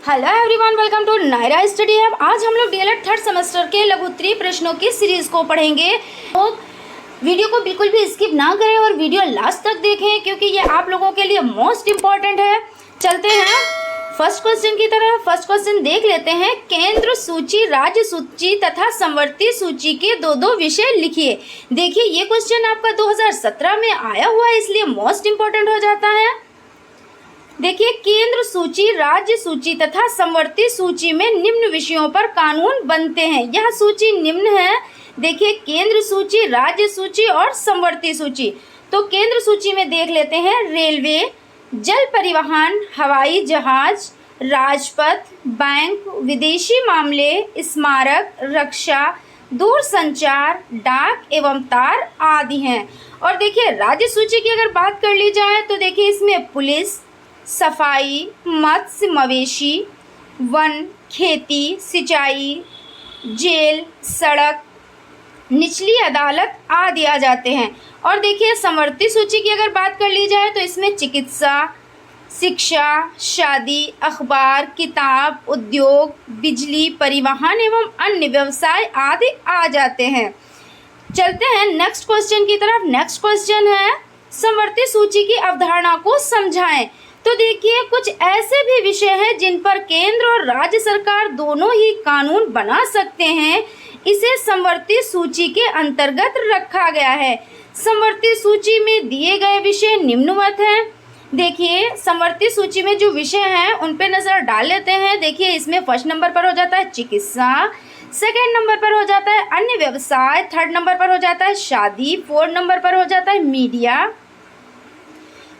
Hello everyone, welcome to Naira study app. आज हम लोग डीएलएड थर्ड सेमेस्टर के लघुत्तरीय प्रश्नों की सीरीज को पढ़ेंगे। तो वीडियो को बिल्कुल भी स्किप ना करें और वीडियो लास्ट तक देखें क्योंकि ये आप लोगों के लिए मोस्ट इम्पॉर्टेंट है। चलते हैं फर्स्ट क्वेश्चन की तरफ। फर्स्ट क्वेश्चन देख लेते हैं। केंद्र सूची, राज्य सूची तथा समवर्ती सूची के दो दो विषय लिखिए। देखिए ये क्वेश्चन आपका 2017 में आया हुआ है, इसलिए मोस्ट इम्पॉर्टेंट हो जाता है। देखिए, केंद्र सूची, राज्य सूची तथा समवर्ती सूची में निम्न विषयों पर कानून बनते हैं। यह सूची निम्न है। देखिए, केंद्र सूची, राज्य सूची और समवर्ती सूची। तो केंद्र सूची में देख लेते हैं रेलवे, जल परिवहन, हवाई जहाज, राजपथ, बैंक, विदेशी मामले, स्मारक, रक्षा, दूरसंचार, डाक एवं तार आदि हैं। और देखिए राज्य सूची की अगर बात कर ली जाए तो देखिए इसमें पुलिस, सफाई, मत्स्य, मवेशी, वन, खेती, सिंचाई, जेल, सड़क, निचली अदालत आदि आ जाते हैं। और देखिए समवर्ती सूची की अगर बात कर ली जाए तो इसमें चिकित्सा, शिक्षा, शादी, अखबार, किताब, उद्योग, बिजली, परिवहन एवं अन्य व्यवसाय आदि आ जाते हैं। चलते हैं नेक्स्ट क्वेश्चन की तरफ। नेक्स्ट क्वेश्चन है समवर्ती सूची की अवधारणा को समझाएं। तो देखिए कुछ ऐसे भी विषय हैं जिन पर केंद्र और राज्य सरकार दोनों ही कानून बना सकते हैं। इसे समवर्ती सूची के अंतर्गत रखा गया है। समवर्ती सूची में दिए गए विषय निम्नवत हैं। देखिए समवर्ती सूची में जो विषय हैं उन पे नजर डाल लेते हैं। देखिए इसमें फर्स्ट नंबर पर हो जाता है चिकित्सा, सेकेंड नंबर पर हो जाता है अन्य व्यवसाय, थर्ड नंबर पर हो जाता है शादी, फोर्थ नंबर पर हो जाता है मीडिया,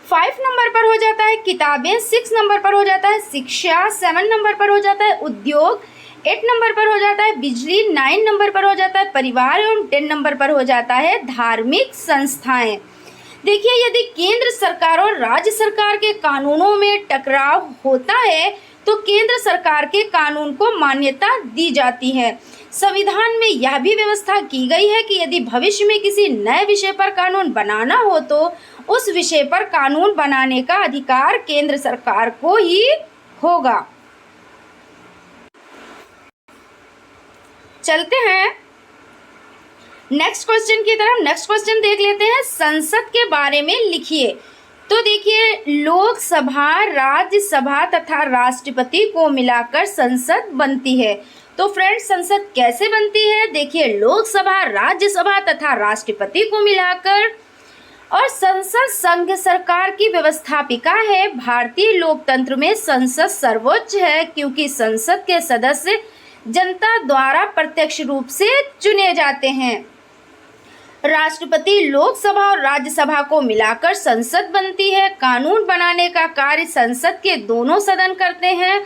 5 नंबर पर हो जाता है किताबें, 6 नंबर पर हो जाता है शिक्षा, 7 नंबर पर हो जाता है उद्योग, 8 नंबर पर हो जाता है बिजली, 9 नंबर पर हो जाता है परिवार एवं 10 नंबर पर हो जाता है धार्मिक संस्थाएं। देखिए यदि केंद्र सरकार और राज्य सरकार के कानूनों में टकराव होता है तो केंद्र सरकार के कानून को मान्यता दी जाती है। संविधान में यह भी व्यवस्था की गई है कि यदि भविष्य में किसी नए विषय पर कानून बनाना हो तो उस विषय पर कानून बनाने का अधिकार केंद्र सरकार को ही होगा। चलते हैं नेक्स्ट क्वेश्चन की तरफ। नेक्स्ट क्वेश्चन देख लेते हैं। संसद के बारे में लिखिए। तो देखिए लोकसभा, राज्यसभा तथा राष्ट्रपति को मिलाकर संसद बनती है। तो फ्रेंड्स संसद कैसे बनती है? देखिए लोकसभा, राज्यसभा तथा राष्ट्रपति को मिलाकर। और संसद संघ सरकार की व्यवस्थापिका है। भारतीय लोकतंत्र में संसद सर्वोच्च है क्योंकि संसद के सदस्य जनता द्वारा प्रत्यक्ष रूप से चुने जाते हैं। राष्ट्रपति लोकसभा और राज्यसभा को मिलाकर संसद बनती है। कानून बनाने का कार्य संसद के दोनों सदन करते हैं,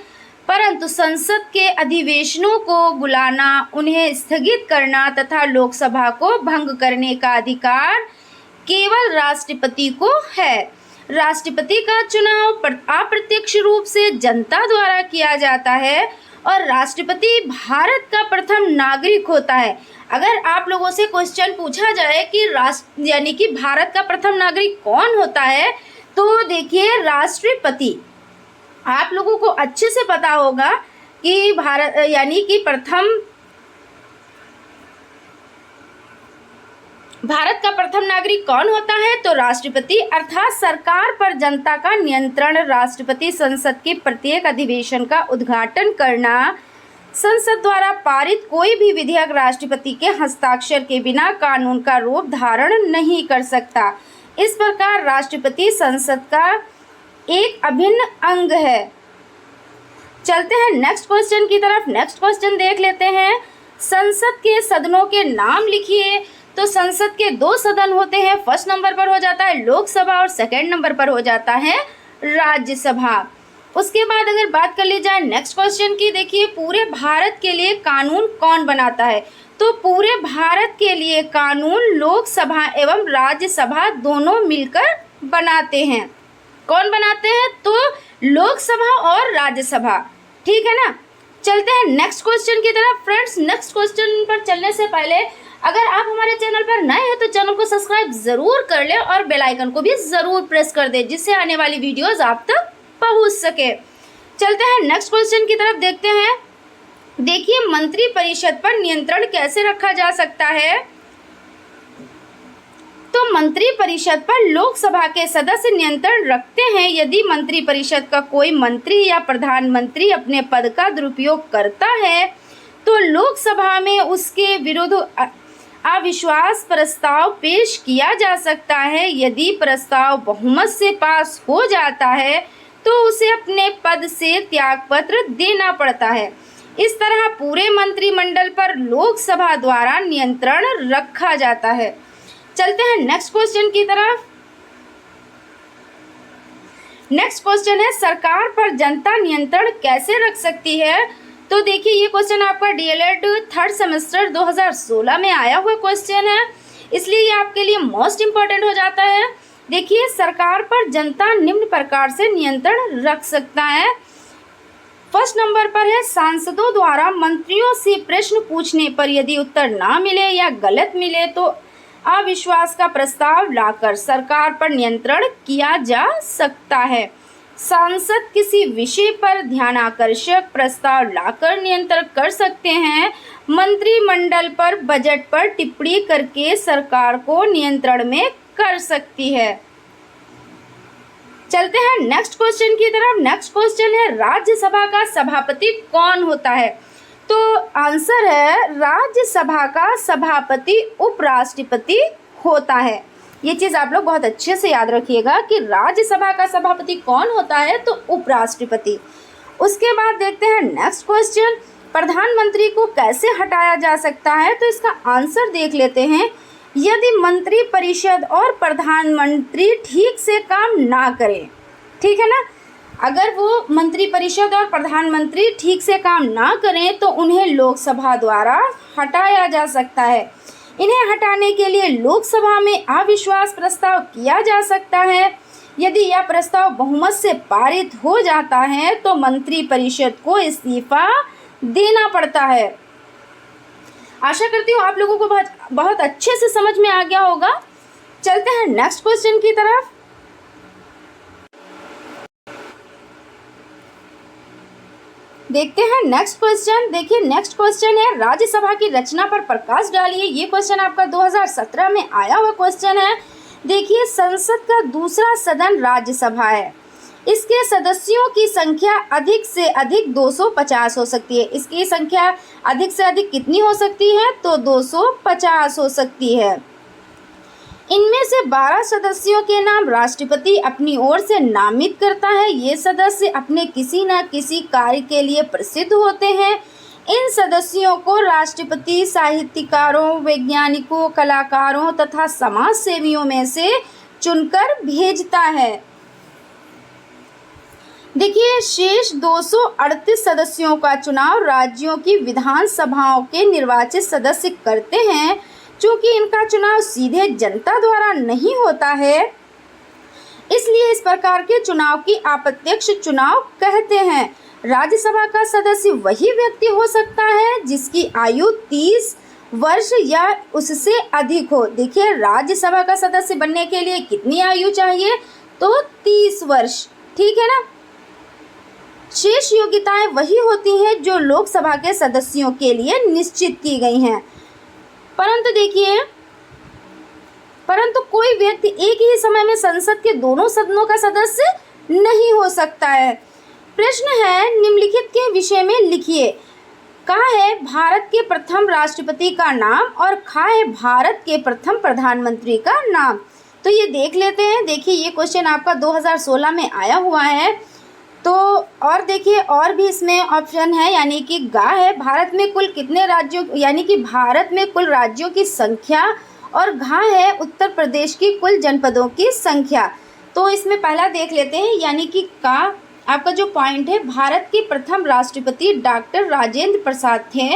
परंतु संसद के अधिवेशनों को बुलाना, उन्हें स्थगित करना तथा लोकसभा को भंग करने का अधिकार केवल राष्ट्रपति को है। राष्ट्रपति का चुनाव अप्रत्यक्ष रूप से जनता द्वारा किया जाता है और राष्ट्रपति भारत का प्रथम नागरिक होता है। अगर आप लोगों से क्वेश्चन पूछा जाए कि यानी कि भारत का प्रथम नागरिक कौन होता है तो देखिए राष्ट्रपति। आप लोगों को अच्छे से पता होगा कि भारत यानी कि भारत का प्रथम नागरिक कौन होता है तो राष्ट्रपति, अर्थात सरकार पर जनता का नियंत्रण। राष्ट्रपति संसद के प्रत्येक अधिवेशन का उद्घाटन करना। संसद द्वारा पारित कोई भी विधेयक राष्ट्रपति के हस्ताक्षर के बिना कानून का रूप धारण नहीं कर सकता। इस प्रकार राष्ट्रपति संसद का एक अभिन्न अंग है। चलते हैं नेक्स्ट क्वेश्चन की तरफ। नेक्स्ट क्वेश्चन देख लेते हैं। संसद के सदनों के नाम लिखिए। तो संसद के 2 सदन होते हैं। फर्स्ट नंबर पर हो जाता है लोकसभा और सेकेंड नंबर पर हो जाता है राज्यसभा। उसके बाद अगर बात कर ली जाए नेक्स्ट क्वेश्चन की, देखिए पूरे भारत के लिए कानून कौन बनाता है? तो पूरे भारत के लिए कानून लोकसभा एवं राज्यसभा दोनों मिलकर बनाते हैं। कौन बनाते हैं? तो लोकसभा और राज्यसभा। ठीक है ना। चलते हैं नेक्स्ट क्वेश्चन की तरफ। फ्रेंड्स नेक्स्ट क्वेश्चन पर चलने से पहले अगर आप हमारे चैनल पर नए हैं तो चैनल को सब्सक्राइब जरूर कर लें और बेल आइकन को भी जरूर प्रेस कर दें जिससे आने वाली वीडियोस आप तक पहुंच सके। चलते हैं नेक्स्ट क्वेश्चन की तरफ, देखते हैं। देखिए, मंत्री परिषद पर नियंत्रण कैसे रखा जा सकता है? तो मंत्री परिषद पर लोकसभा के सदस्य नियंत्रण रखते हैं। यदि मंत्री परिषद का कोई मंत्री या प्रधानमंत्री अपने पद का दुरुपयोग करता है तो लोकसभा में उसके विरुद्ध अविश्वास प्रस्ताव पेश किया जा सकता है। यदि प्रस्ताव बहुमत से पास हो जाता है तो उसे अपने पद से त्यागपत्र देना पड़ता है। इस तरह पूरे मंत्रिमंडल पर लोकसभा द्वारा नियंत्रण रखा जाता है। चलते हैं नेक्स्ट क्वेश्चन की तरफ। नेक्स्ट क्वेश्चन है, सरकार पर जनता नियंत्रण कैसे रख सकती है? तो देखिए, ये क्वेश्चन आपका डीएलएड थर्ड सेमेस्टर 2016 में आया हुआ क्वेश्चन है, इसलिए ये आपके लिए मोस्ट इम्पोर्टेंट हो जाता है। देखिए, सरकार पर जनता निम्न प्रकार से नियंत्रण रख सकता है। फर्स्ट नंबर पर है, सांसदों द्वारा मंत्रियों से प्रश्न पूछने पर यदि उत्तर ना मिले या गलत मिले तो अविश्वास का प्रस्ताव लाकर सरकार पर नियंत्रण किया जा सकता है। सांसद किसी विषय पर ध्यानाकर्षक प्रस्ताव लाकर नियंत्रण कर सकते हैं। मंत्रिमंडल पर बजट पर टिप्पणी करके सरकार को नियंत्रण में कर सकती है। चलते हैं नेक्स्ट क्वेश्चन की तरफ। नेक्स्ट क्वेश्चन है, राज्यसभा का सभापति कौन होता है? तो आंसर है, राज्यसभा का सभापति उपराष्ट्रपति होता है। ये चीज़ आप लोग बहुत अच्छे से याद रखिएगा कि राज्यसभा का सभापति कौन होता है, तो उपराष्ट्रपति। उसके बाद देखते हैं नेक्स्ट क्वेश्चन, प्रधानमंत्री को कैसे हटाया जा सकता है? तो इसका आंसर देख लेते हैं। यदि मंत्री परिषद और प्रधानमंत्री ठीक से काम ना करें, ठीक है ना, अगर वो मंत्री परिषद और प्रधानमंत्री ठीक से काम ना करें तो उन्हें लोकसभा द्वारा हटाया जा सकता है। इन्हें हटाने के लिए लोकसभा में अविश्वास प्रस्ताव किया जा सकता है। यदि यह प्रस्ताव बहुमत से पारित हो जाता है तो मंत्री परिषद को इस्तीफा देना पड़ता है। आशा करती हूँ आप लोगों को बहुत अच्छे से समझ में आ गया होगा। चलते हैं नेक्स्ट क्वेश्चन की तरफ। देखते हैं नेक्स्ट क्वेश्चन। देखिए, नेक्स्ट क्वेश्चन है, राज्यसभा की रचना पर प्रकाश डालिए। ये क्वेश्चन आपका 2017 में आया हुआ क्वेश्चन है। देखिए, संसद का दूसरा सदन राज्यसभा है। इसके सदस्यों की संख्या अधिक से अधिक 250 हो सकती है। इसकी संख्या अधिक से अधिक कितनी हो सकती है? तो 250 हो सकती है। इनमें से 12 सदस्यों के नाम राष्ट्रपति अपनी ओर से नामित करता है। ये सदस्य अपने किसी न किसी कार्य के लिए प्रसिद्ध होते हैं। इन सदस्यों को राष्ट्रपति साहित्यकारों, वैज्ञानिकों, कलाकारों तथा समाज सेवियों में से चुनकर भेजता है। देखिए, शेष 238 सदस्यों का चुनाव राज्यों की विधानसभाओं के निर्वाचित सदस्य करते हैं। चूँकि इनका चुनाव सीधे जनता द्वारा नहीं होता है, इसलिए इस प्रकार के चुनाव की अप्रत्यक्ष चुनाव कहते हैं। राज्यसभा का सदस्य वही व्यक्ति हो सकता है जिसकी आयु 30 वर्ष या उससे अधिक हो। देखिए, राज्यसभा का सदस्य बनने के लिए कितनी आयु चाहिए? तो 30 वर्ष, ठीक है ना। शेष योग्यताएं वही होती हैं जो लोकसभा के सदस्यों के लिए निश्चित की गई हैं। परंतु देखिए, कोई व्यक्ति एक ही समय में संसद के दोनों सदनों का सदस्य नहीं हो सकता है। प्रश्न है, निम्नलिखित के विषय में लिखिए। कहा है भारत के प्रथम राष्ट्रपति का नाम और कहा है भारत के प्रथम प्रधानमंत्री का नाम। तो ये देख लेते हैं। देखिए, ये क्वेश्चन आपका 2016 में आया हुआ है। तो और देखिए, और भी इसमें ऑप्शन है, यानी कि गा है भारत में कुल कितने राज्यों, यानी कि भारत में कुल राज्यों की संख्या, और घा है उत्तर प्रदेश की कुल जनपदों की संख्या। तो इसमें पहला देख लेते हैं, यानी कि का आपका जो पॉइंट है, भारत के प्रथम राष्ट्रपति डॉक्टर राजेंद्र प्रसाद थे।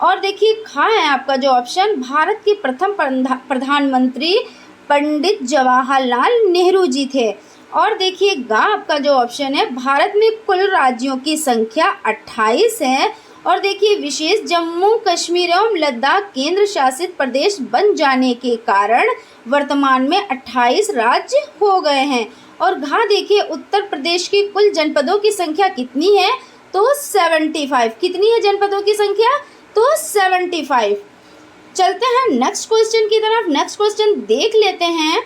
और देखिए, खा है आपका जो ऑप्शन, भारत के प्रथम प्रधानमंत्री पंडित जवाहरलाल नेहरू जी थे। और देखिए, गा आपका जो ऑप्शन है, भारत में कुल राज्यों की संख्या 28 है। और देखिए, विशेष जम्मू कश्मीर एवं लद्दाख केंद्र शासित प्रदेश बन जाने के कारण वर्तमान में 28 राज्य हो गए हैं। और घ देखिए उत्तर प्रदेश की कुल जनपदों की संख्या कितनी है, तो 75। कितनी है जनपदों की संख्या, तो 75। चलते हैं नेक्स्ट क्वेश्चन की तरफ। नेक्स्ट क्वेश्चन देख लेते हैं।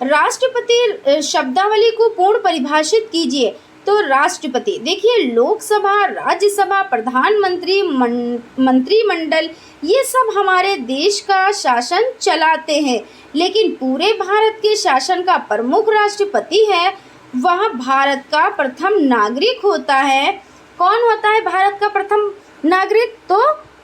राष्ट्रपति शब्दावली को पूर्ण परिभाषित कीजिए। तो राष्ट्रपति देखिए लोकसभा, राज्यसभा, प्रधानमंत्री, मंत्रिमंडल, ये सब हमारे देश का शासन चलाते हैं, लेकिन पूरे भारत के शासन का प्रमुख राष्ट्रपति है। वह भारत का प्रथम नागरिक होता है। कौन होता है भारत का प्रथम नागरिक, तो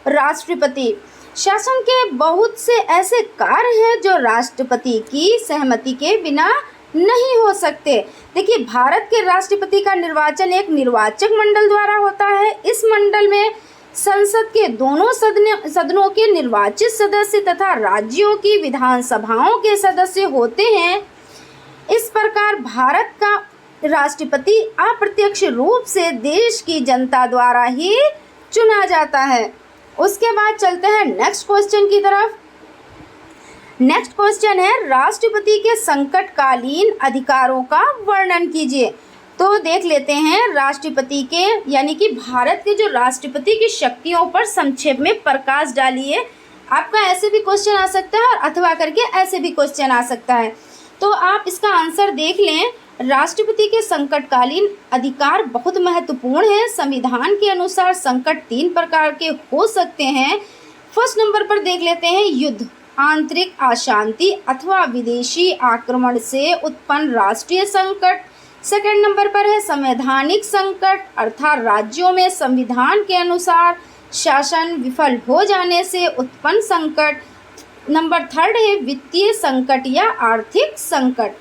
राष्ट्रपति। शासन के बहुत से ऐसे कार्य हैं जो राष्ट्रपति की सहमति के बिना नहीं हो सकते। देखिए भारत के राष्ट्रपति का निर्वाचन एक निर्वाचक मंडल द्वारा होता है। इस मंडल में संसद के दोनों सदनों के निर्वाचित सदस्य तथा राज्यों की विधानसभाओं के सदस्य होते हैं। इस प्रकार भारत का राष्ट्रपति अप्रत्यक्ष रूप से देश की जनता द्वारा ही चुना जाता है। उसके बाद चलते हैं नेक्स्ट क्वेश्चन की तरफ। नेक्स्ट क्वेश्चन है राष्ट्रपति के संकटकालीन अधिकारों का वर्णन कीजिए। तो देख लेते हैं राष्ट्रपति के यानी कि भारत के जो राष्ट्रपति की शक्तियों पर संक्षेप में प्रकाश डालिए। आपका ऐसे भी क्वेश्चन आ सकता है और अथवा करके ऐसे भी क्वेश्चन आ सकता है, तो आप इसका आंसर देख लें। राष्ट्रपति के संकटकालीन अधिकार बहुत महत्वपूर्ण है। संविधान के अनुसार संकट 3 प्रकार के हो सकते हैं। फर्स्ट नंबर पर देख लेते हैं युद्ध, आंतरिक अशांति अथवा विदेशी आक्रमण से उत्पन्न राष्ट्रीय संकट। सेकंड नंबर पर है संवैधानिक संकट, अर्थात राज्यों में संविधान के अनुसार शासन विफल हो जाने से उत्पन्न संकट। नंबर थर्ड है वित्तीय संकट या आर्थिक संकट।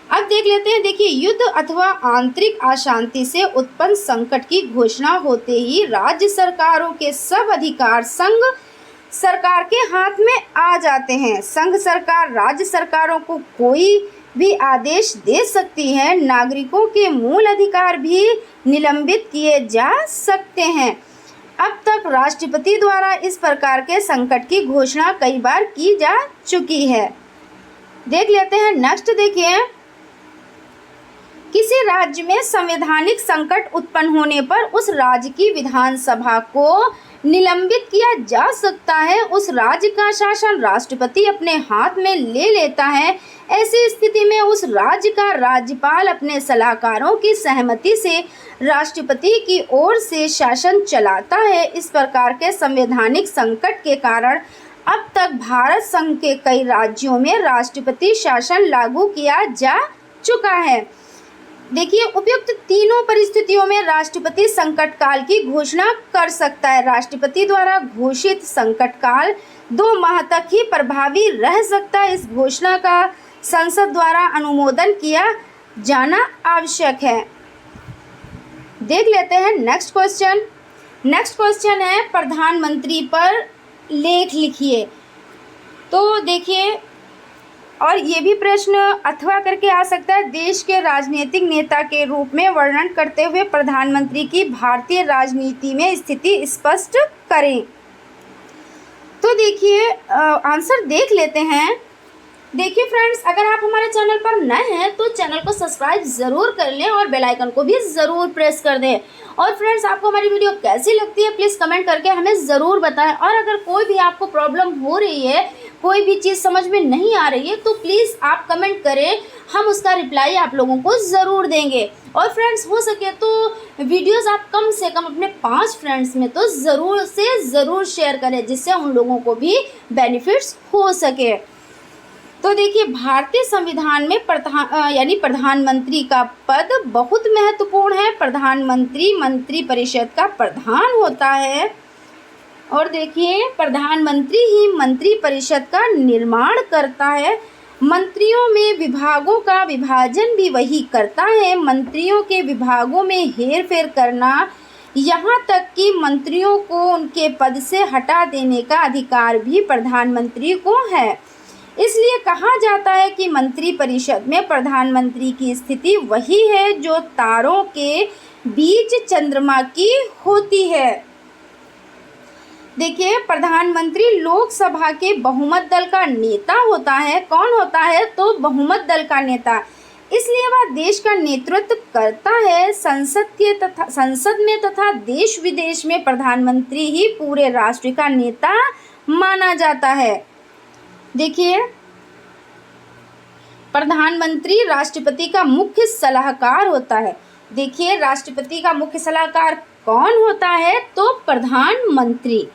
अब देख लेते हैं, देखिए युद्ध अथवा आंतरिक अशांति से उत्पन्न संकट की घोषणा होते ही राज्य सरकारों के सब अधिकार संघ सरकार के हाथ में आ जाते हैं। संघ सरकार राज्य सरकारों को कोई भी आदेश दे सकती है। नागरिकों के मूल अधिकार भी निलंबित किए जा सकते हैं। अब तक राष्ट्रपति द्वारा इस प्रकार के संकट की घोषणा कई बार की जा चुकी है। देख लेते हैं नेक्स्ट। देखिए किसी राज्य में संवैधानिक संकट उत्पन्न होने पर उस राज्य की विधानसभा को निलंबित किया जा सकता है। उस राज्य का शासन राष्ट्रपति अपने हाथ में ले लेता है। ऐसी स्थिति में उस राज्य का राज्यपाल अपने सलाहकारों की सहमति से राष्ट्रपति की ओर से शासन चलाता है। इस प्रकार के संवैधानिक संकट के कारण अब तक भारत संघ के कई राज्यों में राष्ट्रपति शासन लागू किया जा चुका है। देखिए उपयुक्त तीनों परिस्थितियों में राष्ट्रपति संकट काल की घोषणा कर सकता है। राष्ट्रपति द्वारा घोषित संकट काल 2 माह तक ही प्रभावी रह सकता है। इस घोषणा का संसद द्वारा अनुमोदन किया जाना आवश्यक है। देख लेते हैं नेक्स्ट क्वेश्चन। नेक्स्ट क्वेश्चन है प्रधानमंत्री पर लेख लिखिए। तो देखिए और ये भी प्रश्न अथवा करके आ सकता है, देश के राजनीतिक नेता के रूप में वर्णन करते हुए प्रधानमंत्री की भारतीय राजनीति में स्थिति स्पष्ट करें। तो देखिए आंसर देख लेते हैं। देखिए फ्रेंड्स, अगर आप हमारे चैनल पर नए हैं तो चैनल को सब्सक्राइब ज़रूर कर लें और बेल आइकन को भी ज़रूर प्रेस कर दें। और फ्रेंड्स, आपको हमारी वीडियो कैसी लगती है प्लीज़ कमेंट करके हमें ज़रूर बताएं। और अगर कोई भी आपको प्रॉब्लम हो रही है, कोई भी चीज़ समझ में नहीं आ रही है, तो प्लीज़ आप कमेंट करें, हम उसका रिप्लाई आप लोगों को ज़रूर देंगे। और फ्रेंड्स, हो सके तो वीडियोस आप कम से कम अपने 5 फ्रेंड्स में तो ज़रूर से ज़रूर शेयर करें, जिससे उन लोगों को भी बेनिफिट्स हो सके। तो देखिए भारतीय संविधान में प्रधानमंत्री का पद बहुत महत्वपूर्ण है। प्रधानमंत्री मंत्रिपरिषद का प्रधान होता है। और देखिए प्रधानमंत्री ही मंत्रिपरिषद का निर्माण करता है। मंत्रियों में विभागों का विभाजन भी वही करता है। मंत्रियों के विभागों में हेरफेर करना, यहाँ तक कि मंत्रियों को उनके पद से हटा देने का अधिकार भी प्रधानमंत्री को है। इसलिए कहा जाता है कि मंत्रिपरिषद में प्रधानमंत्री की स्थिति वही है जो तारों के बीच चंद्रमा की होती है। देखिए प्रधानमंत्री लोकसभा के बहुमत दल का नेता होता है। कौन होता है? तो बहुमत दल का नेता। इसलिए वह देश का नेतृत्व करता है। संसद में तथा देश विदेश में प्रधानमंत्री ही पूरे राष्ट्र का नेता माना जाता है। देखिए, प्रधानमंत्री राष्ट्रपति का मुख्य सलाहकार होता है। देखिए, राष्ट्रपति का मुख्य सलाहकार कौन होता है? तो प्रधानमंत्री।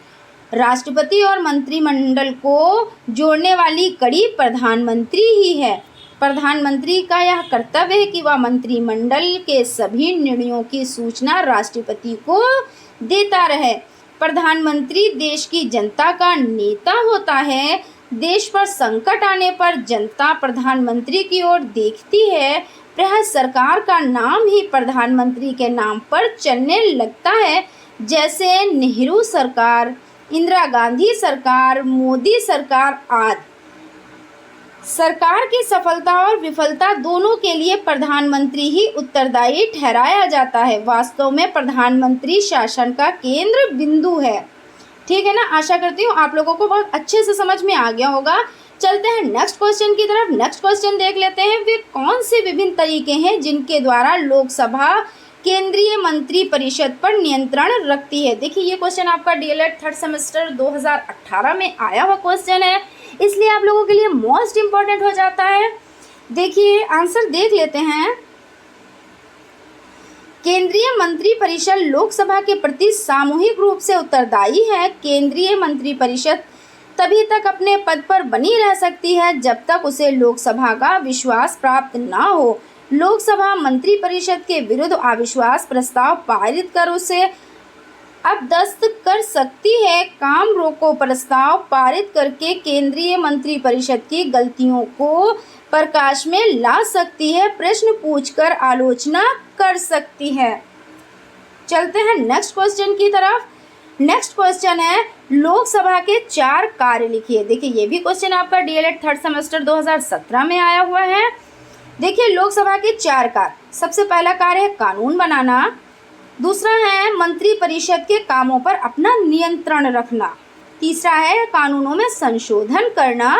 राष्ट्रपति और मंत्रिमंडल को जोड़ने वाली कड़ी प्रधानमंत्री ही है। प्रधानमंत्री का यह कर्तव्य है कि वह मंत्रिमंडल के सभी निर्णयों की सूचना राष्ट्रपति को देता रहे। प्रधानमंत्री देश की जनता का नेता होता है। देश पर संकट आने पर जनता प्रधानमंत्री की ओर देखती है। प्रायः सरकार का नाम ही प्रधानमंत्री के नाम पर चलने लगता है, जैसे नेहरू सरकार, इंदिरा गांधी सरकार, मोदी सरकार आदि। सरकार की सफलता और विफलता दोनों के लिए प्रधानमंत्री ही उत्तरदायी ठहराया जाता है। वास्तव में प्रधानमंत्री शासन का केंद्र बिंदु है। ठीक है ना? आशा करती हूँ आप लोगों को बहुत अच्छे से समझ में आ गया होगा। चलते हैं नेक्स्ट क्वेश्चन की तरफ। नेक्स्ट क्वेश्चन देख लेते हैं, वे कौन से विभिन्न तरीके हैं जिनके द्वारा लोकसभा केंद्रीय मंत्री परिषद पर नियंत्रण रखती है। देखिए, ये क्वेश्चन आपका डीएलएड थर्ड सेमेस्टर 2018 में आया हुआ क्वेश्चन है, इसलिए आप लोगों के लिए मोस्ट इम्पॉर्टेंट हो जाता है। देखिए, आंसर देख लेते हैं। केंद्रीय मंत्री परिषद लोकसभा के प्रति सामूहिक रूप से उत्तरदायी है। केंद्रीय मंत्री परिषद तभी तक अपने पद पर बनी रह सकती है जब तक उसे लोकसभा का विश्वास प्राप्त न हो। लोकसभा मंत्री परिषद के विरुद्ध अविश्वास प्रस्ताव पारित कर उसे अपदस्थ कर सकती है। काम रोको प्रस्ताव पारित करके केंद्रीय मंत्री परिषद की गलतियों को प्रकाश में ला सकती है। प्रश्न पूछकर आलोचना कर सकती है। चलते हैं नेक्स्ट क्वेश्चन की तरफ। नेक्स्ट क्वेश्चन है, लोकसभा के 4 कार्य लिखिए। देखिए, ये भी क्वेश्चन आपका डीएलएड थर्ड सेमेस्टर 2017 में आया हुआ है। देखिए, लोकसभा के 4 कार्य। सबसे पहला कार्य है कानून बनाना, दूसरा है मंत्री परिषद के कामों पर अपना नियंत्रण रखना, तीसरा है कानूनों में संशोधन करना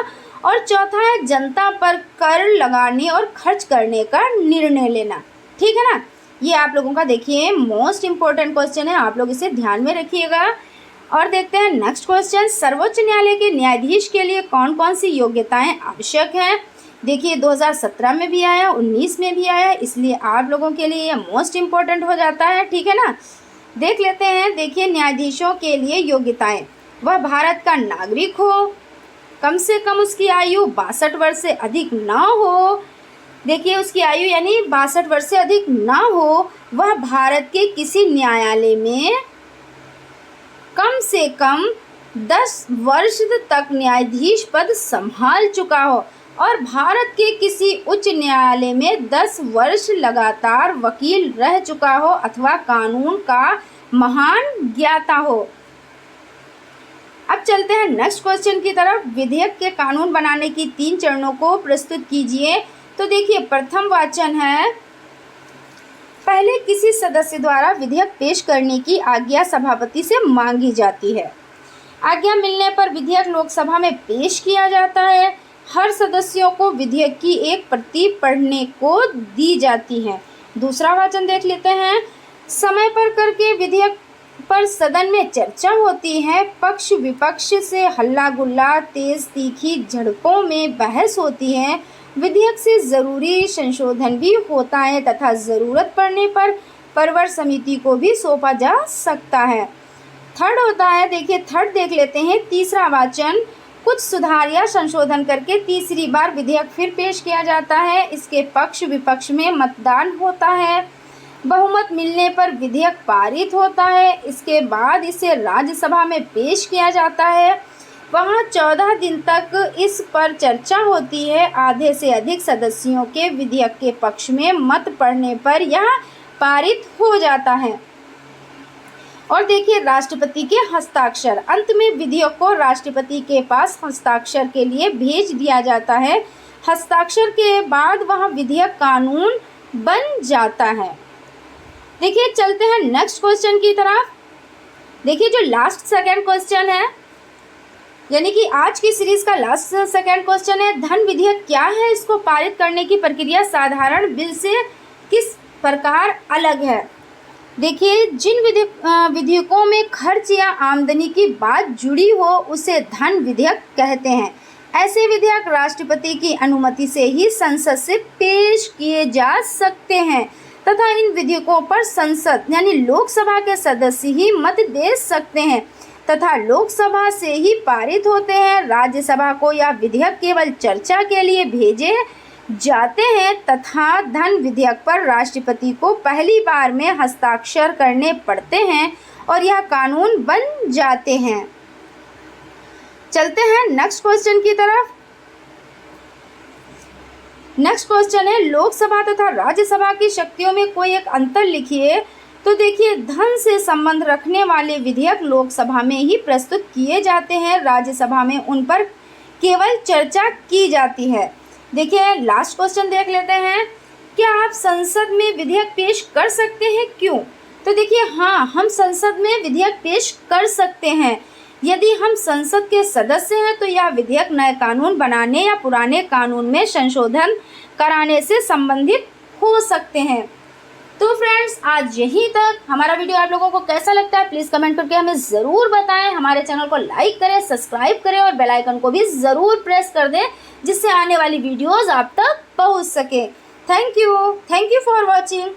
और चौथा है जनता पर कर लगाने और खर्च करने का निर्णय लेना। ठीक है ना? ये आप लोगों का देखिए मोस्ट इम्पोर्टेंट क्वेश्चन है, आप लोग इसे ध्यान में रखिएगा। और देखते हैं नेक्स्ट क्वेश्चन, सर्वोच्च न्यायालय के न्यायाधीश के लिए कौन कौन सी योग्यताएं आवश्यक हैं। देखिए, 2017 में भी आया, 19 में भी आया, इसलिए आप लोगों के लिए ये मोस्ट इम्पोर्टेंट हो जाता है। ठीक है ना? देख लेते हैं। देखिए, न्यायाधीशों के लिए योग्यताएं, वह भारत का नागरिक हो, कम से कम उसकी आयु 62 वर्ष से अधिक ना हो। देखिए, उसकी आयु यानी 62 वर्ष से अधिक ना हो, वह भारत के किसी न्यायालय में कम से कम 10 वर्ष तक न्यायाधीश पद संभाल चुका हो और भारत के किसी उच्च न्यायालय में 10 वर्ष लगातार वकील रह चुका हो अथवा कानून का महान ज्ञाता हो। अब चलते हैं नेक्स्ट क्वेश्चन की तरफ। विधेयक के कानून बनाने की 3 चरणों को प्रस्तुत कीजिए। तो देखिए, प्रथम वाचन है, पहले किसी सदस्य द्वारा विधेयक पेश करने की आज्ञा सभापति से मांगी जाती है। आज्ञा मिलने पर विधेयक लोकसभा में पेश किया जाता है। हर सदस्यों को विधेयक की एक प्रति पढ़ने को दी जाती है। दूसरा वाचन देख लेते हैं, समय पर करके विधेयक पर सदन में चर्चा होती है। पक्ष विपक्ष से हल्ला गुल्ला, तेज तीखी झड़पों में बहस होती है। विधेयक से ज़रूरी संशोधन भी होता है तथा ज़रूरत पड़ने पर परवर समिति को भी सौंपा जा सकता है। थर्ड होता है, देखिए थर्ड देख लेते हैं, तीसरा वाचन, कुछ सुधार या संशोधन करके तीसरी बार विधेयक फिर पेश किया जाता है। इसके पक्ष विपक्ष में मतदान होता है। बहुमत मिलने पर विधेयक पारित होता है। इसके बाद इसे राज्यसभा में पेश किया जाता है। वहाँ 14 दिन तक इस पर चर्चा होती है। आधे से अधिक सदस्यों के विधेयक के पक्ष में मत पड़ने पर यह पारित हो जाता है। और देखिए, राष्ट्रपति के हस्ताक्षर, अंत में विधेयक को राष्ट्रपति के पास हस्ताक्षर के लिए भेज दिया जाता है। हस्ताक्षर के बाद वह विधेयक कानून बन जाता है। देखिए, चलते हैं नेक्स्ट क्वेश्चन की तरफ। देखिए, जो लास्ट सेकंड क्वेश्चन है, यानी कि आज की सीरीज का लास्ट सेकंड क्वेश्चन है, धन विधेयक क्या है, इसको पारित करने की प्रक्रिया साधारण बिल से किस प्रकार अलग है। देखिए, जिन विधेयकों में खर्च या आमदनी की बात जुड़ी हो उसे धन विधेयक कहते हैं। ऐसे विधेयक राष्ट्रपति की अनुमति से ही संसद से पेश किए जा सकते हैं तथा इन विधेयकों पर संसद यानी लोकसभा के सदस्य ही मत दे सकते हैं तथा लोकसभा से ही पारित होते हैं। राज्यसभा को यह विधेयक केवल चर्चा के लिए भेजे जाते हैं तथा धन विधेयक पर राष्ट्रपति को पहली बार में हस्ताक्षर करने पड़ते हैं और यह कानून बन जाते हैं। चलते हैं नेक्स्ट क्वेश्चन की तरफ। नेक्स्ट क्वेश्चन है, लोकसभा तथा राज्यसभा की शक्तियों में कोई एक अंतर लिखिए। तो देखिए, धन से संबंध रखने वाले विधेयक लोकसभा में ही प्रस्तुत किए जाते हैं, राज्यसभा में उन पर केवल चर्चा की जाती है। देखिए, लास्ट क्वेश्चन देख लेते हैं, क्या आप संसद में विधेयक पेश कर सकते हैं, क्यों। तो देखिए, हाँ, हम संसद में विधेयक पेश कर सकते हैं। यदि हम संसद के सदस्य हैं तो यह विधेयक नए कानून बनाने या पुराने कानून में संशोधन कराने से संबंधित हो सकते हैं। तो फ्रेंड्स, आज यहीं तक। हमारा वीडियो आप लोगों को कैसा लगता है प्लीज़ कमेंट करके हमें ज़रूर बताएं। हमारे चैनल को लाइक करें, सब्सक्राइब करें और बेल आइकन को भी ज़रूर प्रेस कर दें जिससे आने वाली वीडियोज़ आप तक पहुंच सके। Thank you for watching.